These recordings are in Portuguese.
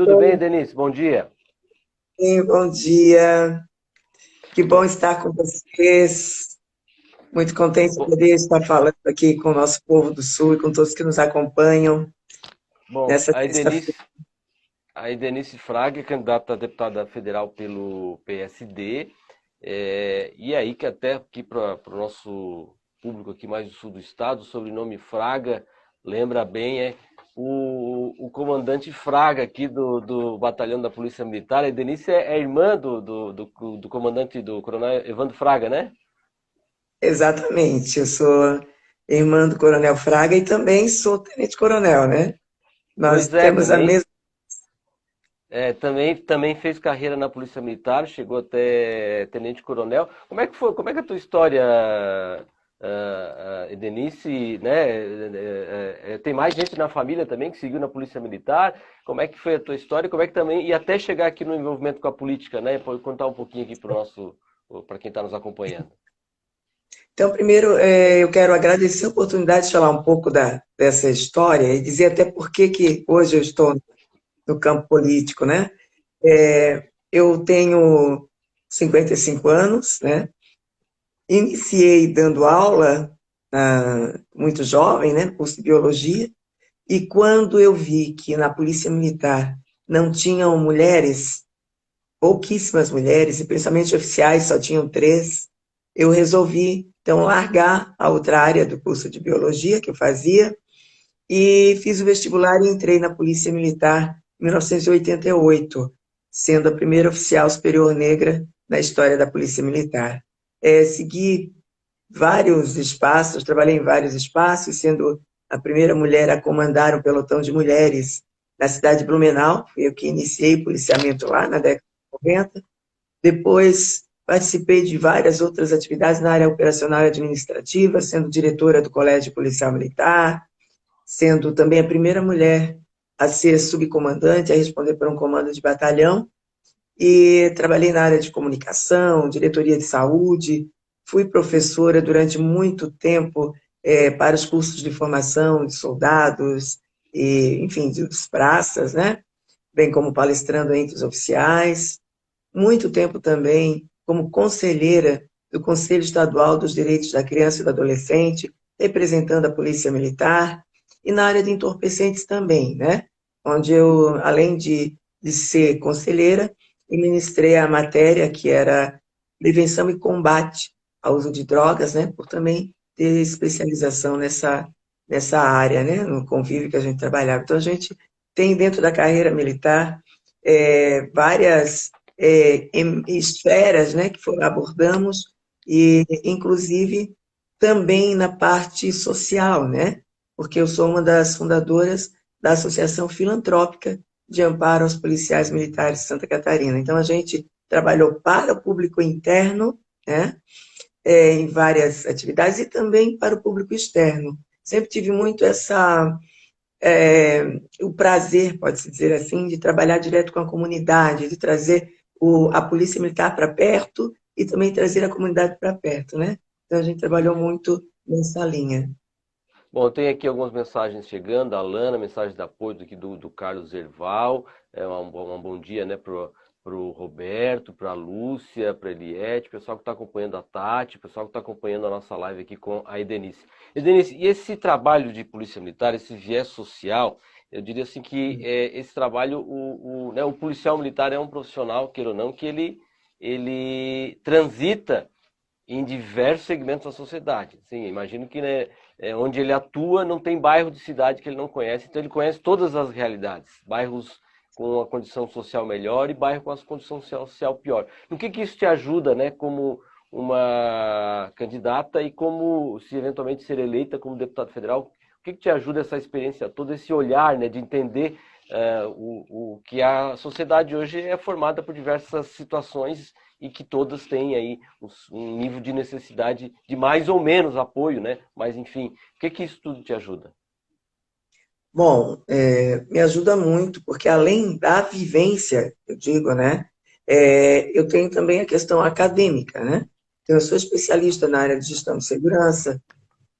Tudo bem, Oi, Denise? Bom dia. bom dia. Que bom estar com vocês. Muito contente de Bom, poder estar falando aqui com o nosso povo do Sul e com todos que nos acompanham bom, nessa sexta-feira. a Denise Fraga é candidata a deputada federal pelo PSD, e aí que até aqui para o nosso público aqui mais do sul do estado, o sobrenome Fraga lembra bem, o comandante Fraga aqui do batalhão da Polícia Militar. A Denise é irmã do comandante do coronel Evandro Fraga, né? Exatamente. Eu sou irmã do Coronel Fraga e também sou tenente-coronel, né? Nós Pois é, temos a também. mesma. Também fez carreira na Polícia Militar, chegou até tenente-coronel. Como é que foi? Como é que é a tua história, Denise, né? Tem mais gente na família também que seguiu na Polícia Militar. Como é que foi a tua história? Como é que também e até chegar aqui no envolvimento com a política, né? Pode contar um pouquinho aqui para o nosso, para quem está nos acompanhando. Então, primeiro, eu quero agradecer a oportunidade de falar um pouco dessa história e dizer até por que que hoje eu estou no campo político, né? Eu tenho 55 anos, né? Iniciei dando aula muito jovem, né, curso de biologia, e quando eu vi que na Polícia Militar não tinham mulheres, pouquíssimas mulheres, e principalmente oficiais, só tinham três, eu resolvi, então, largar a outra área do curso de biologia que eu fazia e fiz o vestibular e entrei na Polícia Militar em 1988, sendo a primeira oficial superior negra na história da Polícia Militar. Segui vários espaços, trabalhei em vários espaços, sendo a primeira mulher a comandar um pelotão de mulheres na cidade de Blumenau. Fui eu que iniciei o policiamento lá na década de 90. Depois participei de várias outras atividades na área operacional e administrativa, sendo diretora do Colégio Policial Militar, sendo também a primeira mulher a ser subcomandante, a responder por um comando de batalhão, e trabalhei na área de comunicação, diretoria de saúde, fui professora durante muito tempo para os cursos de formação de soldados, e, enfim, dos praças, né? Bem como palestrando entre os oficiais, muito tempo também como conselheira do Conselho Estadual dos Direitos da Criança e do Adolescente, representando a Polícia Militar, e na área de entorpecentes também, né? Onde eu, além de ser conselheira, ministrei a matéria que era prevenção e combate ao uso de drogas, né? Por também ter especialização nessa área, né? No convívio que a gente trabalhava. Então, a gente tem dentro da carreira militar várias esferas, né, que abordamos, e inclusive também na parte social, né, porque eu sou uma das fundadoras da Associação Filantrópica de Amparo aos Policiais Militares de Santa Catarina. Então, a gente trabalhou para o público interno, né, em várias atividades, e também para o público externo. Sempre tive muito o prazer, pode-se dizer assim, de trabalhar direto com a comunidade, de trazer a polícia militar para perto e também trazer a comunidade para perto, né? Então a gente trabalhou muito nessa linha. Bom, tem aqui algumas mensagens chegando, a Lana, mensagem de apoio aqui do Carlos Erval, um bom dia, né, pro Roberto, pra Lúcia, pra Eliette, pessoal que está acompanhando a Tati, pessoal que está acompanhando a nossa live aqui com a Edenice. Edenice, e esse trabalho de polícia militar, esse viés social, eu diria assim que esse trabalho, né, o policial militar é um profissional, queira ou não, que ele transita em diversos segmentos da sociedade. Sim, imagino que, né, onde ele atua não tem bairro de cidade que ele não conhece, então ele conhece todas as realidades, bairros com a condição social melhor e bairro com a condição social pior. No que isso te ajuda, né, como uma candidata e como, se eventualmente ser eleita como deputado federal, o que te ajuda essa experiência, todo esse olhar, né, de entender o que a sociedade hoje é formada por diversas situações e que todas têm aí um nível de necessidade de mais ou menos apoio, né? Mas enfim, o que isso tudo te ajuda? Bom, me ajuda muito, porque além da vivência, eu digo, né, eu tenho também a questão acadêmica, né? Então, eu sou especialista na área de gestão de segurança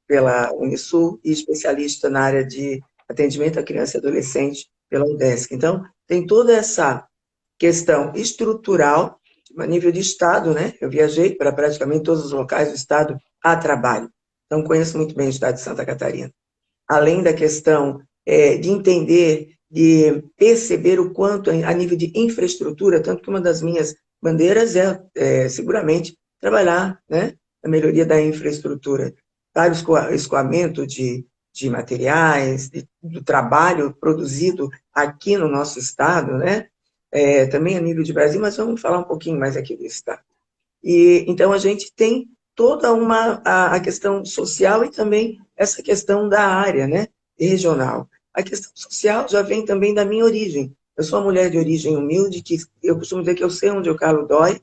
pela Unisul e especialista na área de atendimento à criança e adolescente pela UDESC. Então, tem toda essa questão estrutural, a nível de Estado, né? Eu viajei para praticamente todos os locais do Estado a trabalho, então conheço muito bem o Estado de Santa Catarina. Além da questão de entender, de perceber o quanto, a nível de infraestrutura, tanto que uma das minhas bandeiras é seguramente trabalhar, né, na melhoria da infraestrutura, para o escoamento de materiais, do trabalho produzido aqui no nosso estado, né, também a nível de Brasil, mas vamos falar um pouquinho mais aqui do estado. E então a gente tem toda a questão social e também essa questão da área, né, regional. A questão social já vem também da minha origem. Eu sou uma mulher de origem humilde, que eu costumo dizer que eu sei onde o calo dói,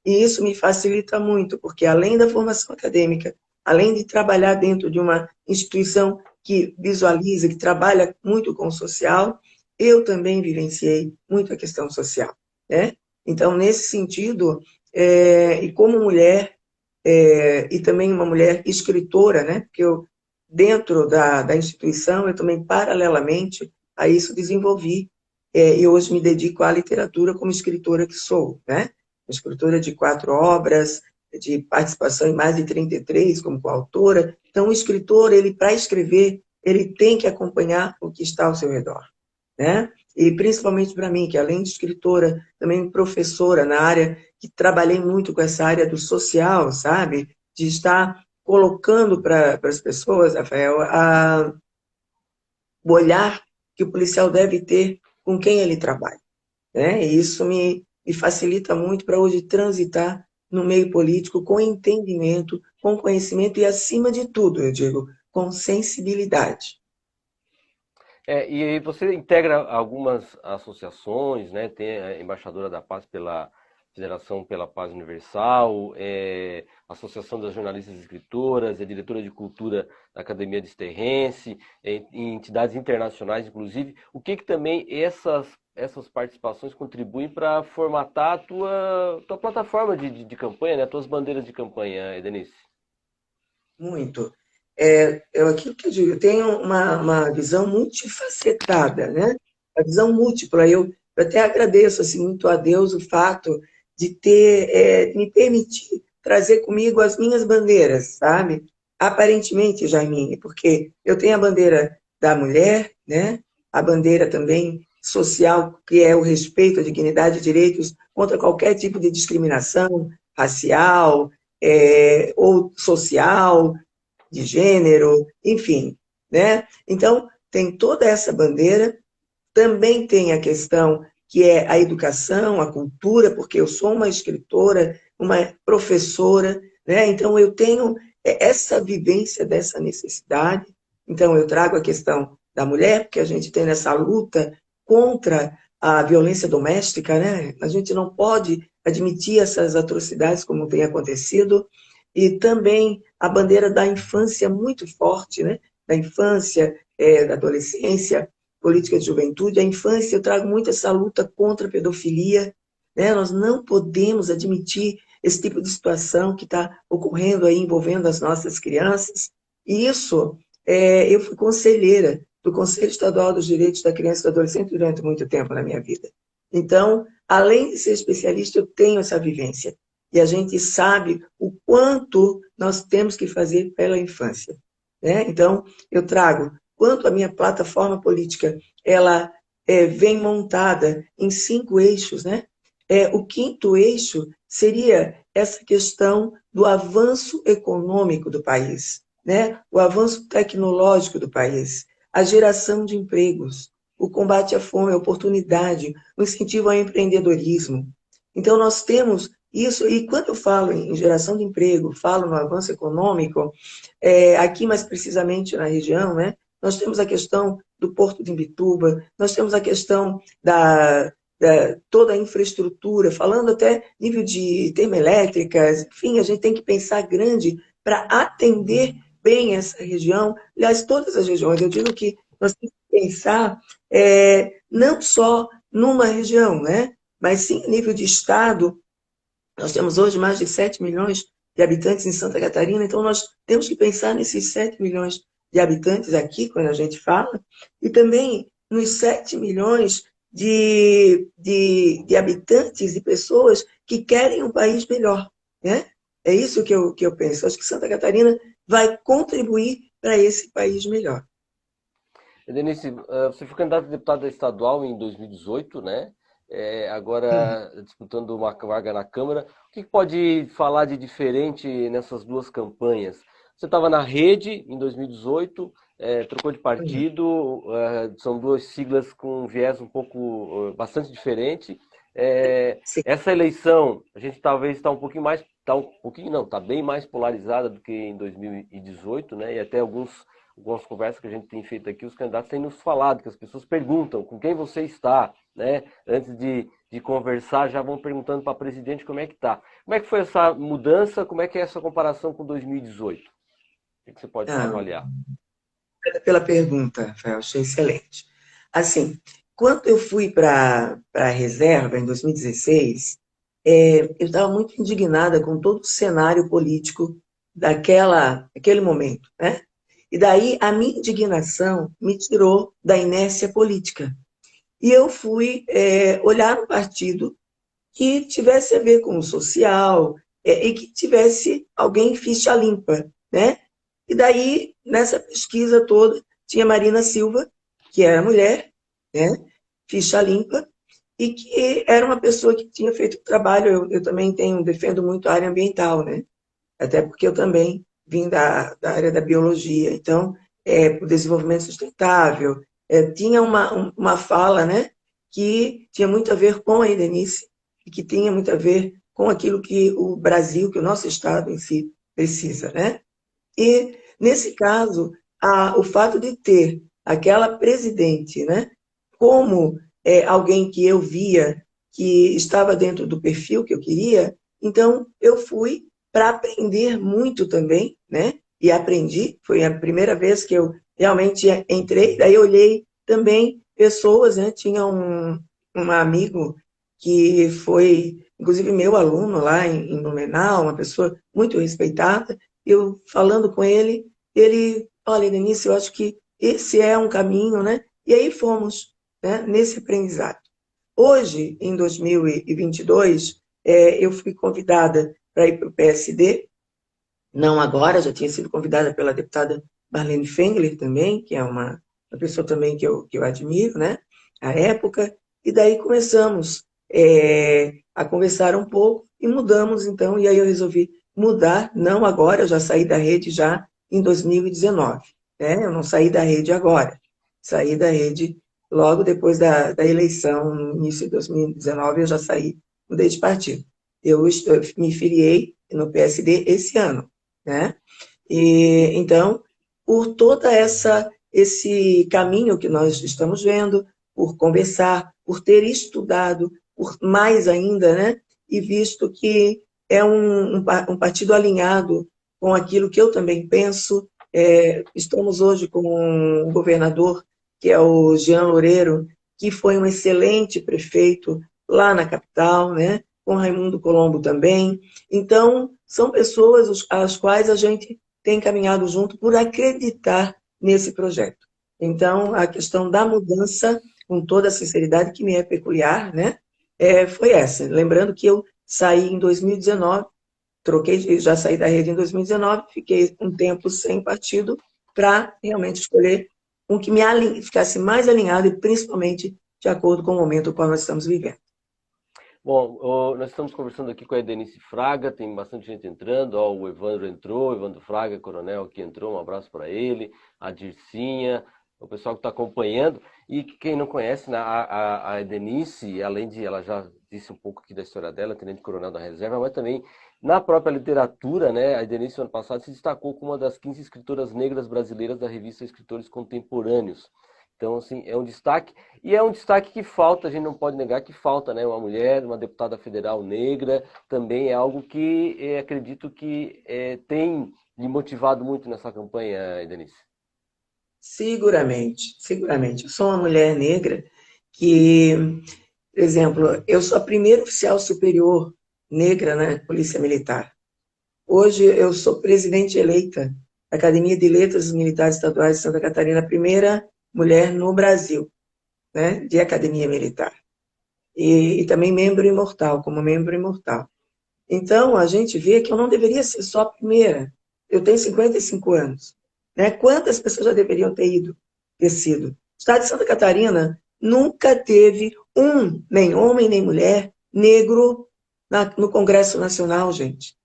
e isso me facilita muito, porque além da formação acadêmica, além de trabalhar dentro de uma instituição que visualiza, que trabalha muito com o social, eu também vivenciei muito a questão social, né? Então, nesse sentido, e como mulher, e também uma mulher escritora, né? Porque eu, dentro da instituição, eu também, paralelamente a isso, desenvolvi, e hoje me dedico à literatura como escritora que sou, né? Escritora de 4 obras, de participação em mais de 33 como coautora. Então, o escritor, ele, para escrever, ele tem que acompanhar o que está ao seu redor, né? E principalmente para mim, que além de escritora, também professora na área, que trabalhei muito com essa área do social, sabe? De estar colocando para as pessoas, Rafael, o olhar que o policial deve ter com quem ele trabalha, né? E isso me facilita muito para hoje transitar no meio político com entendimento, com conhecimento e, acima de tudo, eu digo, com sensibilidade. E aí você integra algumas associações, né? Tem a Embaixadora da Paz pela Federação pela Paz Universal, Associação das Jornalistas e Escritoras, é diretora de cultura da Academia de Esterrense, em entidades internacionais, inclusive. O que também essas participações contribuem para formatar a tua plataforma de campanha, né? As tuas bandeiras de campanha, Denise? Muito. Aquilo que eu digo, eu tenho uma visão multifacetada, né? A visão múltipla. Eu até agradeço assim, muito a Deus o fato de ter me permitir trazer comigo as minhas bandeiras, sabe? Aparentemente, Jaime, porque eu tenho a bandeira da mulher, né? A bandeira também social, que é o respeito à dignidade e direitos contra qualquer tipo de discriminação racial, ou social, de gênero, enfim, né? Então, tem toda essa bandeira, também tem a questão que é a educação, a cultura, porque eu sou uma escritora, uma professora, né? Então, eu tenho essa vivência dessa necessidade. Então, eu trago a questão da mulher, porque a gente tem nessa luta contra a violência doméstica, né? A gente não pode admitir essas atrocidades como tem acontecido, e também a bandeira da infância muito forte, né? Da infância, da adolescência, política de juventude. A infância, eu trago muito essa luta contra a pedofilia, né? Nós não podemos admitir esse tipo de situação que está ocorrendo aí, envolvendo as nossas crianças. E isso, eu fui conselheira do Conselho Estadual dos Direitos da Criança e do Adolescente durante muito tempo na minha vida. Então, além de ser especialista, eu tenho essa vivência. E a gente sabe o quanto nós temos que fazer pela infância, né? Então, eu trago quanto a minha plataforma política, ela vem montada em 5 eixos, né? O quinto eixo seria essa questão do avanço econômico do país, né? O avanço tecnológico do país, a geração de empregos, o combate à fome, a oportunidade, o incentivo ao empreendedorismo. Então, nós temos isso, e quando eu falo em geração de emprego, falo no avanço econômico, aqui mais precisamente na região, né, nós temos a questão do Porto de Imbituba, nós temos a questão da toda a infraestrutura, falando até nível de termoelétricas, enfim, a gente tem que pensar grande para atender bem essa região, aliás, todas as regiões. Eu digo que nós temos que pensar não só numa região, né, mas sim a nível de Estado. Nós temos hoje mais de 7 milhões de habitantes em Santa Catarina, então nós temos que pensar nesses 7 milhões de habitantes aqui, quando a gente fala, e também nos 7 milhões de habitantes e pessoas que querem um país melhor, né? É isso que eu penso. Acho que Santa Catarina vai contribuir para esse país melhor. Denise, você foi candidata a deputada estadual em 2018, né? Sim. Agora disputando uma vaga na Câmara. O que pode falar de diferente nessas duas campanhas? Você estava na Rede em 2018, trocou de partido, são duas siglas com um viés um pouco bastante diferente. Sim. Essa eleição, a gente talvez está um pouquinho mais, está um pouquinho não, está bem mais polarizada do que em 2018, né? E até algumas conversas que a gente tem feito aqui, os candidatos têm nos falado, que as pessoas perguntam com quem você está, né? Antes de conversar, já vão perguntando para a presidente como é que está. Como é que foi essa mudança? Como é que é essa comparação com 2018? O que você pode Ah, avaliar? obrigada pela pergunta, Rafael, achei excelente. Assim, quando eu fui para a reserva, em 2016, eu estava muito indignada com todo o cenário político daquele momento, né? E daí a minha indignação me tirou da inércia política. E eu fui olhar um partido que tivesse a ver com o social, e que tivesse alguém ficha limpa, né? E daí, nessa pesquisa toda, tinha Marina Silva, que era mulher, né? Ficha limpa, e que era uma pessoa que tinha feito trabalho, eu também defendo muito a área ambiental, né? Até porque eu também vim da área da biologia, então, o desenvolvimento sustentável, tinha uma fala, né, que tinha muito a ver com a Edenice, e que tinha muito a ver com aquilo que o Brasil, que o nosso Estado em si precisa, né? E, nesse caso, o fato de ter aquela presidente, né, como alguém que eu via que estava dentro do perfil que eu queria, então eu fui para aprender muito também, né? E aprendi, foi a primeira vez que eu realmente entrei, daí eu olhei também pessoas, né? Tinha um amigo que foi, inclusive, meu aluno lá em Blumenau, uma pessoa muito respeitada, eu falando com ele, ele, olha, Denise, eu acho que esse é um caminho, né? E aí fomos, né, nesse aprendizado. Hoje, em 2022, eu fui convidada para ir para o PSD, não agora, já tinha sido convidada pela deputada Marlene Fengler também, que é uma pessoa também que eu admiro, né? À época, e daí começamos a conversar um pouco e mudamos, então, e aí eu resolvi mudar, não agora, eu já saí da rede já em 2019, né? Eu não saí da rede agora, saí da rede logo depois da eleição, no início de 2019, eu já saí, mudei de partido. Eu me filiei no PSD esse ano, né? E então, por toda esse caminho que nós estamos vendo, por conversar, por ter estudado, por mais ainda, né? E visto que é um partido alinhado com aquilo que eu também penso. Estamos hoje com um governador, que é o Jean Loureiro, que foi um excelente prefeito lá na capital, né? Com Raimundo Colombo também. Então, são pessoas às quais a gente tem caminhado junto por acreditar nesse projeto. Então, a questão da mudança, com toda a sinceridade que me é peculiar, né, foi essa. Lembrando que eu saí em 2019, já saí da rede em 2019, fiquei um tempo sem partido para realmente escolher um que ficasse mais alinhado e principalmente de acordo com o momento no qual nós estamos vivendo. Bom, nós estamos conversando aqui com a Denise Fraga, tem bastante gente entrando, ó, o Evandro entrou, o Evandro Fraga, coronel, aqui entrou, um abraço para ele, a Dircinha, o pessoal que está acompanhando, e quem não conhece, né, a Denise, além de, ela já disse um pouco aqui da história dela, tenente coronel da reserva, mas também na própria literatura, né, a Denise, no ano passado, se destacou como uma das 15 escritoras negras brasileiras da revista Escritores Contemporâneos. Então, assim, é um destaque. E é um destaque que falta, a gente não pode negar que falta, né? Uma mulher, uma deputada federal negra, também é algo que acredito que tem me motivado muito nessa campanha, Denise. Seguramente, seguramente. Eu sou uma mulher negra que, por exemplo, eu sou a primeira oficial superior negra na Polícia Militar. Hoje eu sou presidente eleita da Academia de Letras Militares Estaduais de Santa Catarina, a primeira mulher no Brasil. né, de academia militar. E também membro imortal, como membro imortal. Então, a gente vê que eu não deveria ser só a primeira. Eu tenho 55 anos. Né? Quantas pessoas já deveriam ter sido? O estado de Santa Catarina nunca teve nem homem, nem mulher, negro no Congresso Nacional, gente.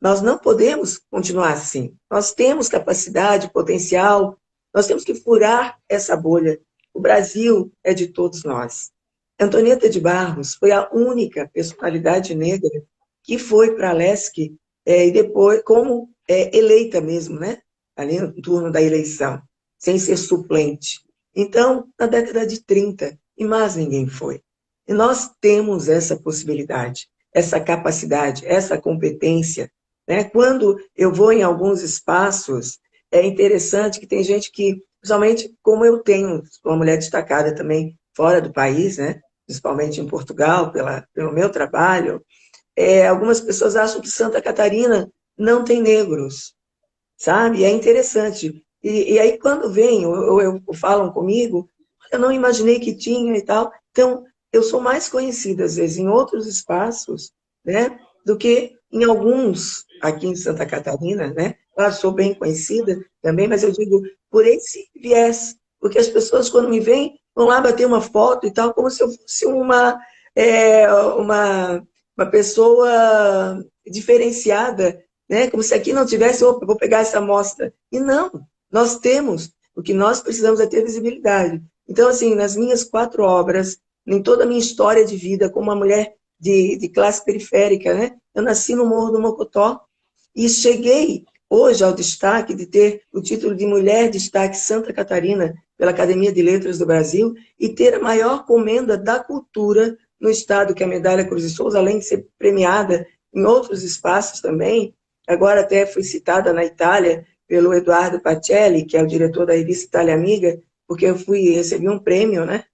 Nós não podemos continuar assim. Nós temos capacidade, potencial, nós temos que furar essa bolha. O Brasil é de todos nós. Antonieta de Barros foi a única personalidade negra que foi para a LESC e depois, como eleita mesmo, né? Ali no turno da eleição, sem ser suplente. Então, na década de 30, e mais ninguém foi. E nós temos essa possibilidade, essa capacidade, essa competência. Né? Quando eu vou em alguns espaços, é interessante que tem gente que, principalmente como eu tenho uma mulher destacada também fora do país, né? Principalmente em Portugal, pelo meu trabalho, algumas pessoas acham que Santa Catarina não tem negros, sabe? É interessante. E aí, quando vem, ou falam comigo, eu não imaginei que tinha e tal. Então, eu sou mais conhecida, às vezes, em outros espaços, né, do que em alguns aqui em Santa Catarina, né? Claro, sou bem conhecida também, mas eu digo por esse viés, porque as pessoas, quando me veem, vão lá bater uma foto e tal, como se eu fosse uma pessoa diferenciada, né? Como se aqui não tivesse, opa, vou pegar essa amostra. E não, nós temos. O que nós precisamos é ter visibilidade. Então, assim, nas minhas 4 obras, em toda a minha história de vida, como uma mulher de classe periférica, né? Eu nasci no Morro do Mocotó e cheguei hoje ao destaque de ter o título de Mulher Destaque Santa Catarina pela Academia de Letras do Brasil e ter a maior comenda da cultura no estado, que é a Medalha Cruz de Souza, além de ser premiada em outros espaços também. Agora até fui citada na Itália pelo Eduardo Pacelli, que é o diretor da revista Itália Amiga, porque eu recebi um prêmio, né?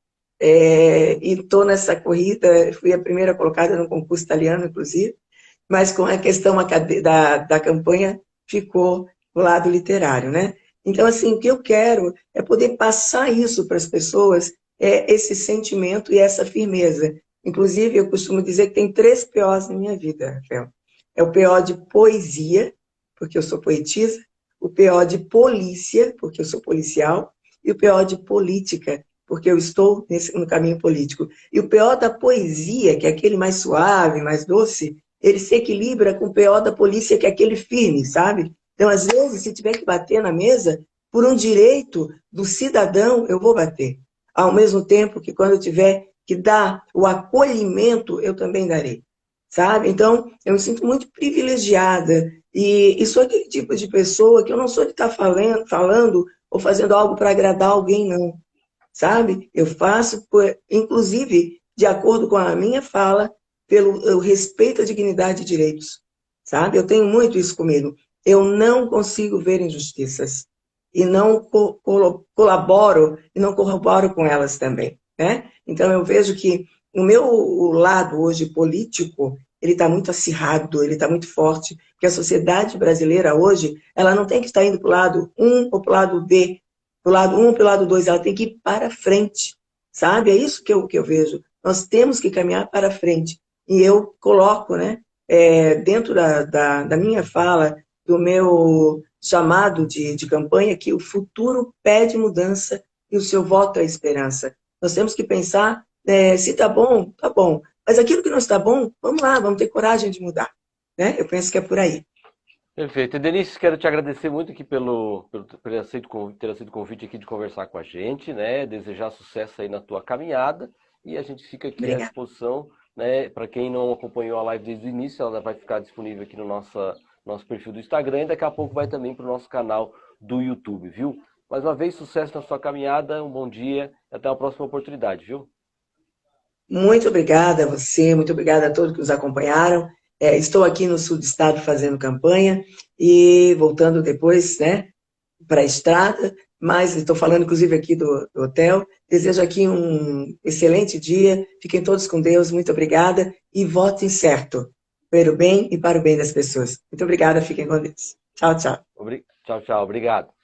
E estou nessa corrida, fui a primeira colocada no concurso italiano, inclusive, mas com a questão da campanha ficou o lado literário, né? Então, assim, o que eu quero é poder passar isso para as pessoas, esse sentimento e essa firmeza. Inclusive, eu costumo dizer que tem 3 POs na minha vida, Rafael. É o PO de poesia, porque eu sou poetisa, o PO de polícia, porque eu sou policial, e o PO de política, porque eu estou no caminho político. E o PO da poesia, que é aquele mais suave, mais doce, ele se equilibra com o PO da polícia, que é aquele firme, sabe? Então, às vezes, se tiver que bater na mesa, por um direito do cidadão, eu vou bater. Ao mesmo tempo que quando eu tiver que dar o acolhimento, eu também darei. Sabe? Então, eu me sinto muito privilegiada. E sou aquele tipo de pessoa que eu não sou de estar falando ou fazendo algo para agradar alguém, não. Sabe? Eu faço, inclusive, de acordo com a minha fala, pelo respeito à dignidade e direitos. Sabe? Eu tenho muito isso comigo. Eu não consigo ver injustiças. E não colaboro e não corroboro com elas também. Né? Então, eu vejo que o meu lado hoje político, ele está muito acirrado, ele está muito forte, porque a sociedade brasileira hoje, ela não tem que estar indo para o lado 1 ou para o lado B, para o lado 1 ou para o lado 2, ela tem que ir para frente, sabe? É isso que eu vejo. Nós temos que caminhar para frente. E eu coloco, né, dentro da minha fala, do meu chamado de campanha, que o futuro pede mudança e o seu voto é esperança. Nós temos que pensar, se está bom, tá bom. Mas aquilo que não está bom, vamos lá, vamos ter coragem de mudar. Né? Eu penso que é por aí. Perfeito. E, Denise, quero te agradecer muito aqui por ter aceito o convite aqui de conversar com a gente, né? Desejar sucesso aí na tua caminhada e a gente fica aqui à disposição, né? Para quem não acompanhou a live desde o início, ela vai ficar disponível aqui no nosso perfil do Instagram e daqui a pouco vai também para o nosso canal do YouTube, viu? Mais uma vez, sucesso na sua caminhada, um bom dia e até uma próxima oportunidade, viu? Muito obrigada a você, muito obrigada a todos que nos acompanharam. Estou aqui no sul do estado fazendo campanha e voltando depois, né, para a estrada, mas estou falando inclusive aqui do hotel. Desejo aqui um excelente dia, fiquem todos com Deus, muito obrigada e votem certo, para o bem e para o bem das pessoas. Muito obrigada, fiquem com Deus. Tchau, tchau. Tchau, tchau, obrigado.